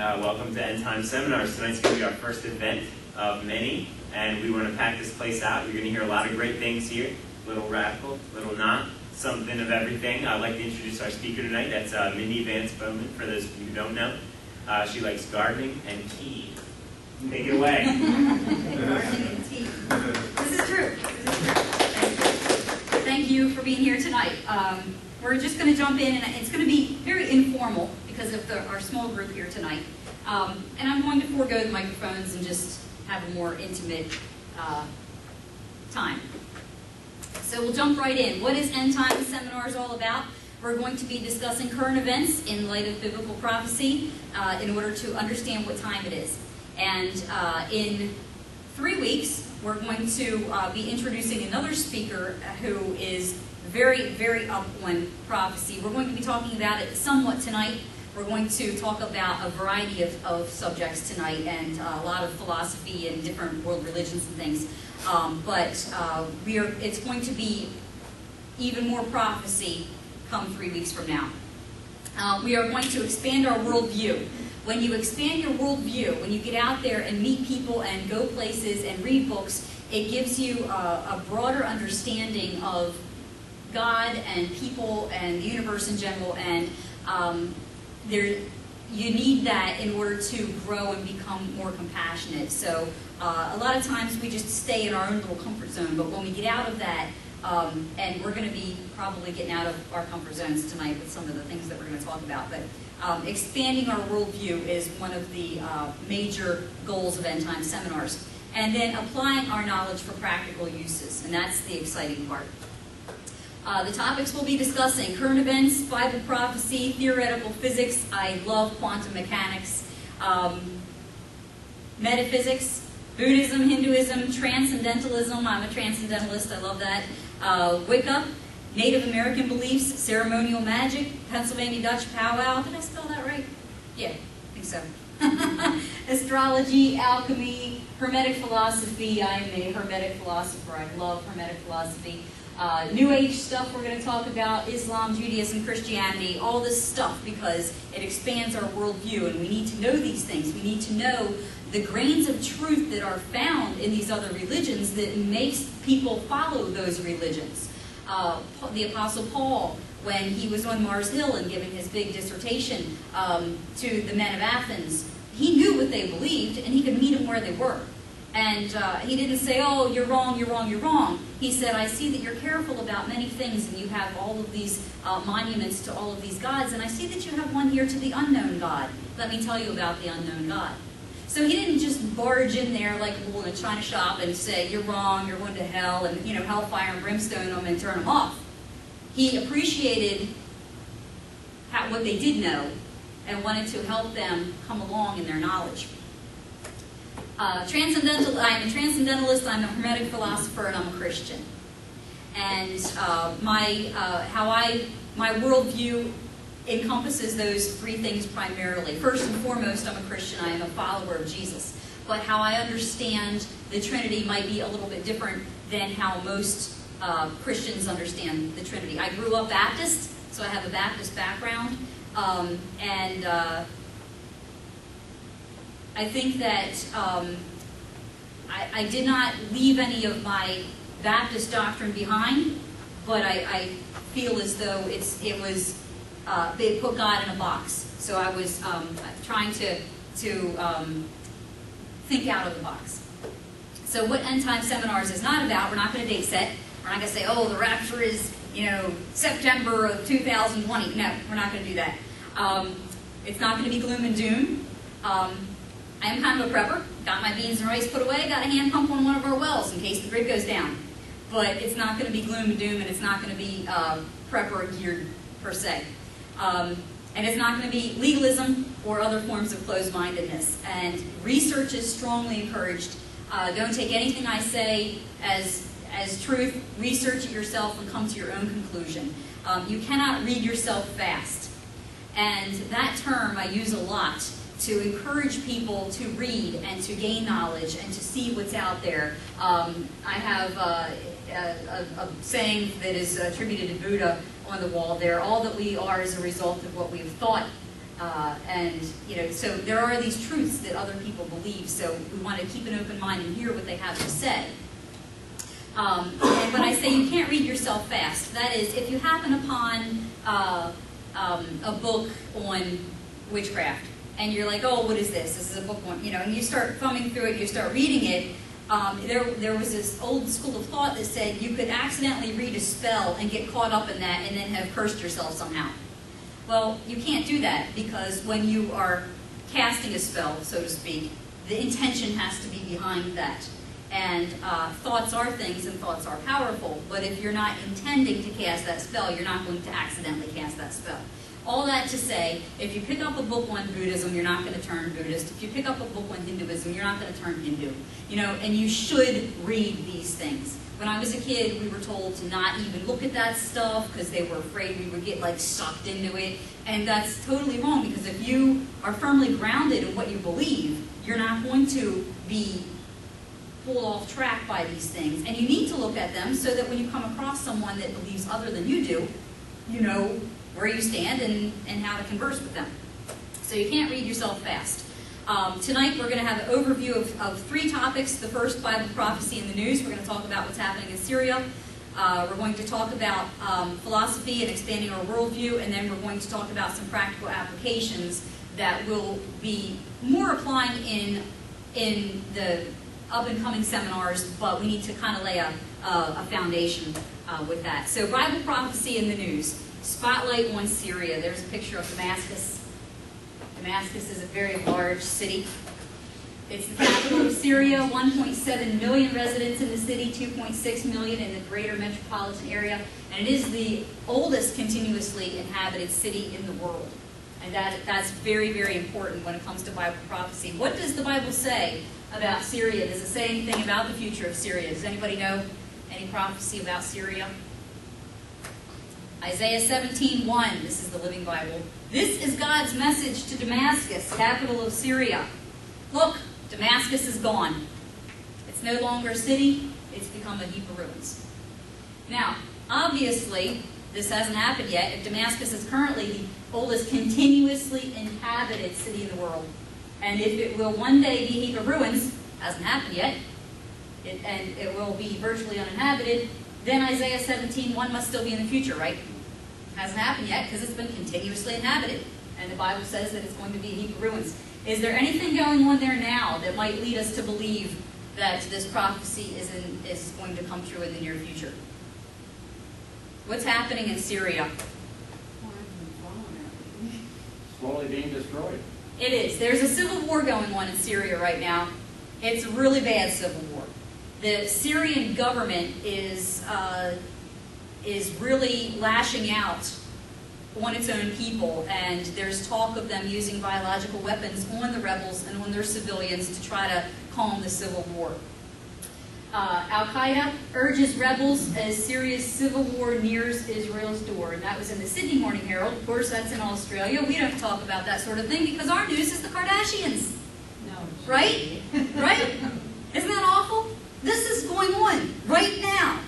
welcome to End Time Seminars. Tonight's going to be our first event of many, and we want to pack this place out. You're going to hear a lot of great things here, little radical, little not, something of everything. I'd like to introduce our speaker tonight. That's Mindy Vance Bowman, for those of you who don't know. She likes gardening and tea. Take it away. Gardening and tea. This is true. Thank you for being here tonight. We're just going to jump in, and it's going to be very informal because of our small group here tonight. And I'm going to forego the microphones and just have a more intimate time. So we'll jump right in. What is End Time Seminars all about? We're going to be discussing current events in light of biblical prophecy in order to understand what time it is. And in 3 weeks, we're going to be introducing another speaker who is very, very up on prophecy. We're going to be talking about it somewhat tonight. We're going to talk about a variety of subjects tonight and a lot of philosophy and different world religions and things. It's going to be even more prophecy come 3 weeks from now. We are going to expand our worldview. When you expand your worldview, when you get out there and meet people and go places and read books, it gives you a broader understanding of God and people and the universe in general, and you need that in order to grow and become more compassionate. So a lot of times we just stay in our own little comfort zone, but when we get out of that, and we're going to be probably getting out of our comfort zones tonight with some of the things that we're going to talk about, but expanding our worldview is one of the major goals of End Time Seminars. And then applying our knowledge for practical uses, and that's the exciting part. The topics we'll be discussing: current events, Bible prophecy, theoretical physics. I love quantum mechanics, metaphysics, Buddhism, Hinduism, transcendentalism. I'm a transcendentalist. I love that. Wicca, Native American beliefs, ceremonial magic, Pennsylvania Dutch powwow. Did I spell that right? Yeah, I think so. Astrology, alchemy, hermetic philosophy. I am a hermetic philosopher. I love hermetic philosophy. New Age stuff we're going to talk about, Islam, Judaism, Christianity, all this stuff, because it expands our worldview, and we need to know these things. We need to know the grains of truth that are found in these other religions that makes people follow those religions. The Apostle Paul, when he was on Mars Hill and giving his big dissertation to the men of Athens, he knew what they believed, and he could meet them where they were. And he didn't say, oh, you're wrong, you're wrong, you're wrong. He said, I see that you're careful about many things, and you have all of these monuments to all of these gods, and I see that you have one here to the unknown God. Let me tell you about the unknown God. So he didn't just barge in there like a bull in a china shop and say, you're wrong, you're going to hell, and hellfire and brimstone them and turn them off. He appreciated what they did know and wanted to help them come along in their knowledge. I'm a transcendentalist, I'm a hermetic philosopher, and I'm a Christian. And my worldview encompasses those three things primarily. First and foremost, I'm a Christian. I am a follower of Jesus. But how I understand the Trinity might be a little bit different than how most Christians understand the Trinity. I grew up Baptist, so I have a Baptist background. I think that I did not leave any of my Baptist doctrine behind, but I feel as though they put God in a box. So I was trying to think out of the box. So what End Time Seminars is not about, we're not going to date set. We're not going to say, oh, the rapture is, September of 2020. No, we're not going to do that. It's not going to be gloom and doom. I am kind of a prepper. Got my beans and rice put away. Got a hand pump on one of our wells in case the grid goes down. But it's not going to be gloom and doom, and it's not going to be prepper geared per se. And it's not going to be legalism or other forms of closed-mindedness. And research is strongly encouraged. Don't take anything I say as truth. Research it yourself and come to your own conclusion. You cannot read yourself fast. And that term I use a lot to encourage people to read and to gain knowledge and to see what's out there. I have a saying that is attributed to Buddha on the wall there. All that we are is a result of what we've thought And, you know, so there are these truths that other people believe, so we want to keep an open mind and hear what they have to say. And when I say you can't read yourself fast, that is, if you happen upon a book on witchcraft, and you're like, oh, what is this? This is a book on, you know, and you start thumbing through it, you start reading it, there was this old school of thought that said you could accidentally read a spell and get caught up in that and then have cursed yourself somehow. Well, you can't do that, because when you are casting a spell, so to speak, the intention has to be behind that. And thoughts are things, and thoughts are powerful. But if you're not intending to cast that spell, you're not going to accidentally cast that spell. All that to say, if you pick up a book on Buddhism, you're not going to turn Buddhist. If you pick up a book on Hinduism, you're not going to turn Hindu. You know, and you should read these things. When I was a kid, we were told to not even look at that stuff because they were afraid we would get like sucked into it. And that's totally wrong, because if you are firmly grounded in what you believe, you're not going to be pulled off track by these things. And you need to look at them so that when you come across someone that believes other than you do, you know where you stand and how to converse with them. So you can't read yourself fast. Tonight we're going to have an overview of 3 topics. The first, Bible prophecy in the news. We're going to talk about what's happening in Syria. We're going to talk about philosophy and expanding our worldview, and then we're going to talk about some practical applications that will be more applying in the up-and-coming seminars, but we need to kind of lay a foundation with that. So Bible prophecy in the news. Spotlight on Syria. There's a picture of Damascus. Damascus is a very large city. It's the capital of Syria, 1.7 million residents in the city, 2.6 million in the greater metropolitan area, and it is the oldest continuously inhabited city in the world. And that's very, very important when it comes to Bible prophecy. What does the Bible say about Syria? Does it say anything about the future of Syria? Does anybody know any prophecy about Syria? Isaiah 17:1, this is the Living Bible. This is God's message to Damascus, capital of Syria. Look, Damascus is gone. It's no longer a city, it's become a heap of ruins. Now, obviously, this hasn't happened yet. If Damascus is currently the oldest continuously inhabited city in the world, and if it will one day be a heap of ruins, hasn't happened yet, and it will be virtually uninhabited, then Isaiah 17:1 must still be in the future, right? Hasn't happened yet because it's been continuously inhabited. And the Bible says that it's going to be a heap of ruins. Is there anything going on there now that might lead us to believe that this prophecy is going to come true in the near future? What's happening in Syria? Slowly being destroyed. It is. There's a civil war going on in Syria right now. It's a really bad civil war. The Syrian government is really lashing out on its own people, and there's talk of them using biological weapons on the rebels and on their civilians to try to calm the civil war. Al-Qaeda urges rebels as Syria's civil war nears Israel's door, and that was in the Sydney Morning Herald. Of course, that's in Australia. We don't talk about that sort of thing because our news is the Kardashians. No. Right? Right? Isn't that awful? This is going on right now.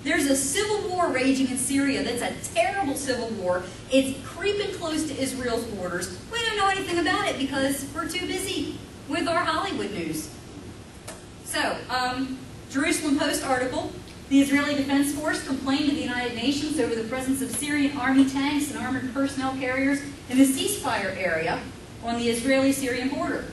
There's a civil war raging in Syria. That's a terrible civil war. It's creeping close to Israel's borders. We don't know anything about it because we're too busy with our Hollywood news. So, Jerusalem Post article, the Israeli Defense Force complained to the United Nations over the presence of Syrian army tanks and armored personnel carriers in the ceasefire area on the Israeli-Syrian border.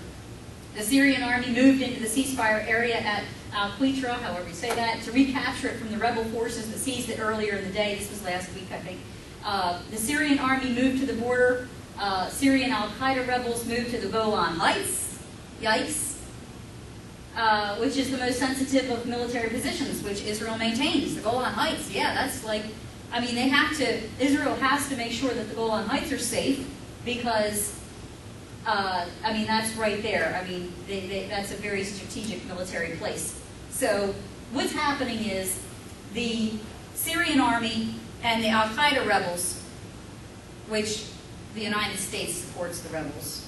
The Syrian army moved into the ceasefire area at Al-Qitra, however you say that, to recapture it from the rebel forces that seized it earlier in the day. This was last week, I think. The Syrian army moved to the border. Syrian Al-Qaeda rebels moved to the Golan Heights. Yikes. Which is the most sensitive of military positions, which Israel maintains. The Golan Heights, yeah, that's like, I mean, Israel has to make sure that the Golan Heights are safe because I mean, that's right there. I mean, that's a very strategic military place. So what's happening is the Syrian army and the Al-Qaeda rebels, which the United States supports the rebels.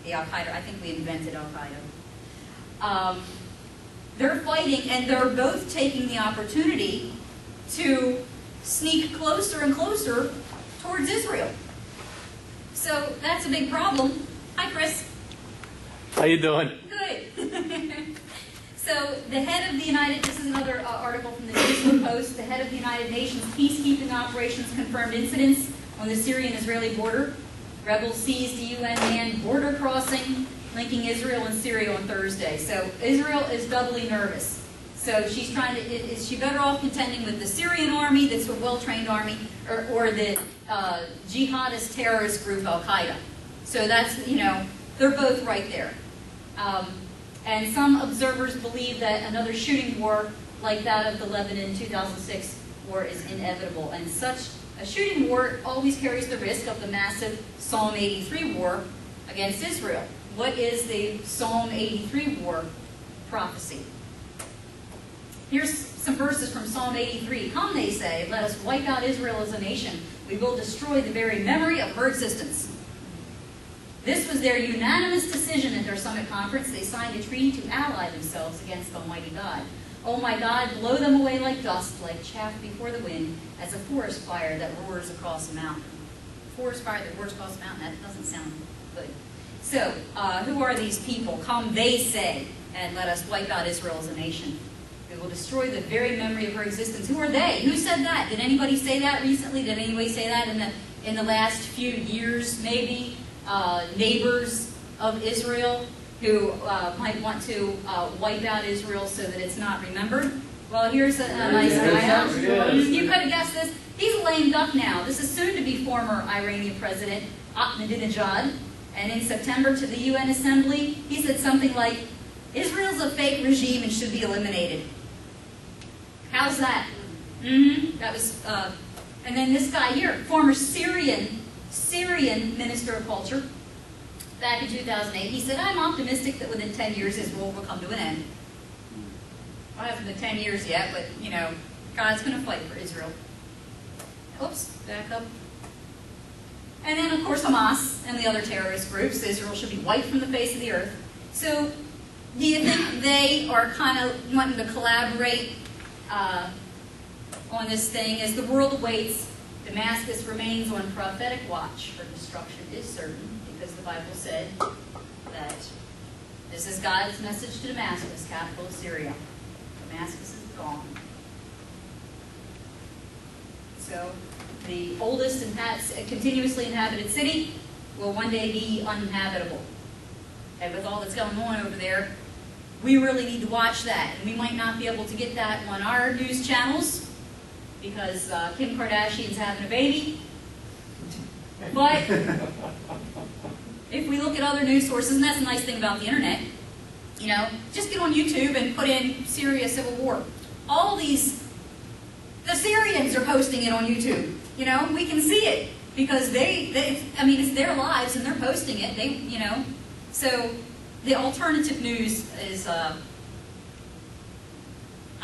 The Al-Qaeda, I think we invented Al-Qaeda. They're fighting, and they're both taking the opportunity to sneak closer and closer towards Israel. So that's a big problem. Hi, Chris. How you doing? Good. So the head of the this is another article from the Jerusalem Post, the head of the United Nations peacekeeping operations confirmed incidents on the Syrian-Israeli border. Rebels seized a UN manned border crossing linking Israel and Syria on Thursday. So Israel is doubly nervous. So she's trying to, is she better off contending with the Syrian army, that's a well-trained army, or the jihadist terrorist group Al-Qaeda? So that's, you know, they're both right there. And some observers believe that another shooting war like that of the Lebanon 2006 war is inevitable. And such a shooting war always carries the risk of the massive Psalm 83 war against Israel. What is the Psalm 83 war prophecy? Here's some verses from Psalm 83. Come, they say, let us wipe out Israel as a nation. We will destroy the very memory of her existence. This was their unanimous decision at their summit conference. They signed a treaty to ally themselves against Almighty God. Oh my God, blow them away like dust, like chaff before the wind, as a forest fire that roars across a mountain. Forest fire that roars across a mountain, that doesn't sound good. So, who are these people? Come, they say, and let us wipe out Israel as a nation. We will destroy the very memory of her existence. Who are they? Who said that? Did anybody say that recently? Did anybody say that in the last few years, maybe? Neighbors of Israel who might want to wipe out Israel so that it's not remembered. Well, here's a nice guy. You could have guessed this. He's a lame duck now. This is soon-to-be former Iranian President Ahmadinejad. And in September to the UN Assembly, he said something like, Israel's a fake regime and should be eliminated. How's that? That was, and then this guy here, former Syrian Minister of Culture, back in 2008, he said, I'm optimistic that within 10 years Israel will come to an end. Well, hasn't been 10 years yet, but, you know, God's going to fight for Israel. Oops, back up. And then, of course, Hamas and the other terrorist groups, Israel should be wiped from the face of the earth. So, do you think they are kind of wanting to collaborate on this thing? As the world awaits, Damascus remains on prophetic watch, for destruction is certain, because the Bible said that this is God's message to Damascus, capital of Syria. Damascus is gone. So, the oldest continuously inhabited city will one day be uninhabitable. And with all that's going on over there, we really need to watch that. And we might not be able to get that on our news channels because Kim Kardashian's having a baby. But if we look at other news sources, and that's the nice thing about the internet, you know, just get on YouTube and put in Syria Civil War. All these, the Syrians are posting it on YouTube. You know, we can see it because I mean, it's their lives and they're posting it. They, you know, so the alternative news is, I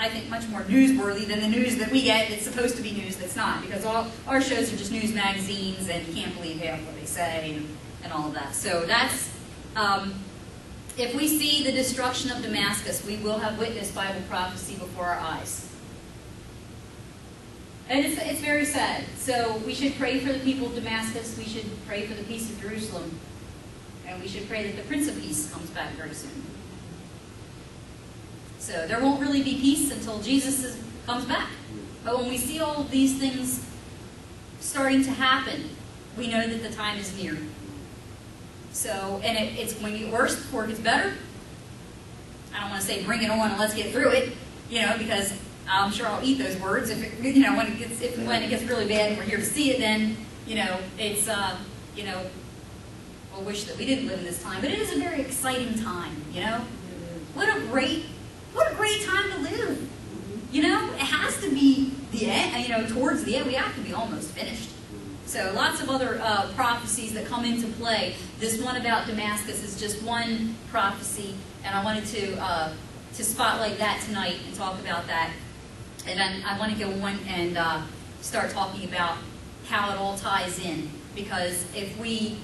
think, much more newsworthy than the news that we get. It's supposed to be news that's not, because all our shows are just news magazines and you can't believe half what they say and all of that. So that's, if we see the destruction of Damascus, we will have witnessed Bible prophecy before our eyes. And it's very sad. So we should pray for the people of Damascus. We should pray for the peace of Jerusalem. And we should pray that the Prince of Peace comes back very soon. So there won't really be peace until Jesus comes back. But when we see all of these things starting to happen, we know that the time is near. So, and it's going to get worse before it gets better. I don't want to say bring it on and let's get through it, you know, because I'm sure I'll eat those words. If it, you know, when it gets really bad and we're here to see it, then, you know, it's, you know, we'll wish that we didn't live in this time. But it is a very exciting time, you know. What a great time to live. You know, it has to be the end, you know, towards the end. We have to be almost finished. So lots of other prophecies that come into play. This one about Damascus is just one prophecy, and I wanted to spotlight that tonight and talk about that. And then I want to go on and start talking about how it all ties in. Because if we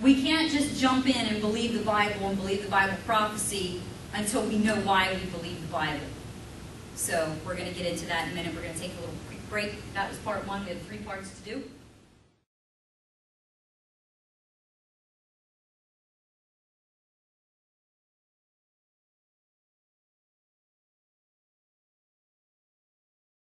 can't just jump in and believe the Bible and believe the Bible prophecy until we know why we believe the Bible. So we're going to get into that in a minute. We're going to take a little quick break. That was part one. We have 3 parts to do.